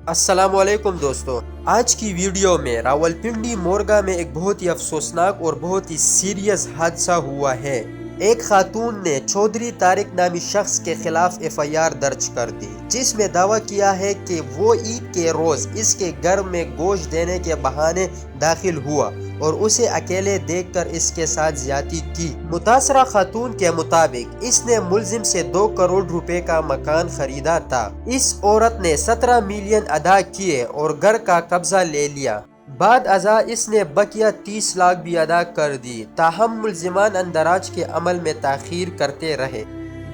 السلام علیکم دوستو، آج کی ویڈیو میں راولپنڈی مورگا میں ایک بہت ہی افسوسناک اور بہت ہی سیریس حادثہ ہوا ہے۔ ایک خاتون نے چودھری طارق نامی شخص کے خلاف FIR درج کر دی، جس میں دعویٰ کیا ہے کہ وہ عید کے روز اس کے گھر میں گوشت دینے کے بہانے داخل ہوا اور اسے اکیلے دیکھ کر اس کے ساتھ زیادتی کی۔ متاثرہ خاتون کے مطابق اس نے ملزم سے 2 کروڑ روپے کا مکان خریدا تھا۔ اس عورت نے 17 ملین ادا کیے اور گھر کا قبضہ لے لیا۔ بعد ازاں اس نے بقیہ 30 لاکھ بھی ادا کر دی، تاہم ملزمان اندراج کے عمل میں تاخیر کرتے رہے۔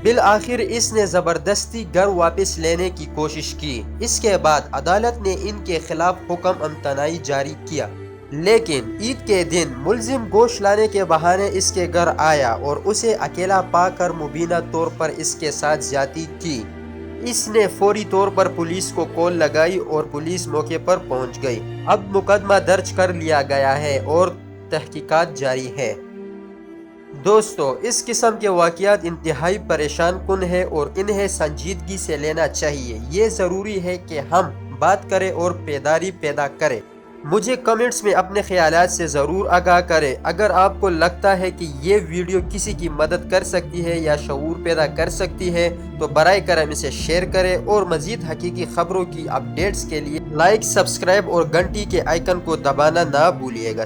بالآخر اس نے زبردستی گھر واپس لینے کی کوشش کی۔ اس کے بعد عدالت نے ان کے خلاف حکم امتناعی جاری کیا، لیکن عید کے دن ملزم گوشت لانے کے بہانے اس کے گھر آیا اور اسے اکیلا پا کر مبینہ طور پر اس کے ساتھ زیادتی کی۔ اس نے فوری طور پر پولیس کو کال لگائی اور پولیس موقع پر پہنچ گئی۔ اب مقدمہ درج کر لیا گیا ہے اور تحقیقات جاری ہے۔ دوستو، اس قسم کے واقعات انتہائی پریشان کن ہے اور انہیں سنجیدگی سے لینا چاہیے۔ یہ ضروری ہے کہ ہم بات کریں اور بیداری پیدا کریں۔ مجھے کمنٹس میں اپنے خیالات سے ضرور آگاہ کریں۔ اگر آپ کو لگتا ہے کہ یہ ویڈیو کسی کی مدد کر سکتی ہے یا شعور پیدا کر سکتی ہے تو برائے کرم اسے شیئر کریں، اور مزید حقیقی خبروں کی اپڈیٹس کے لیے لائک، سبسکرائب اور گھنٹی کے آئیکن کو دبانا نہ بھولیے گا۔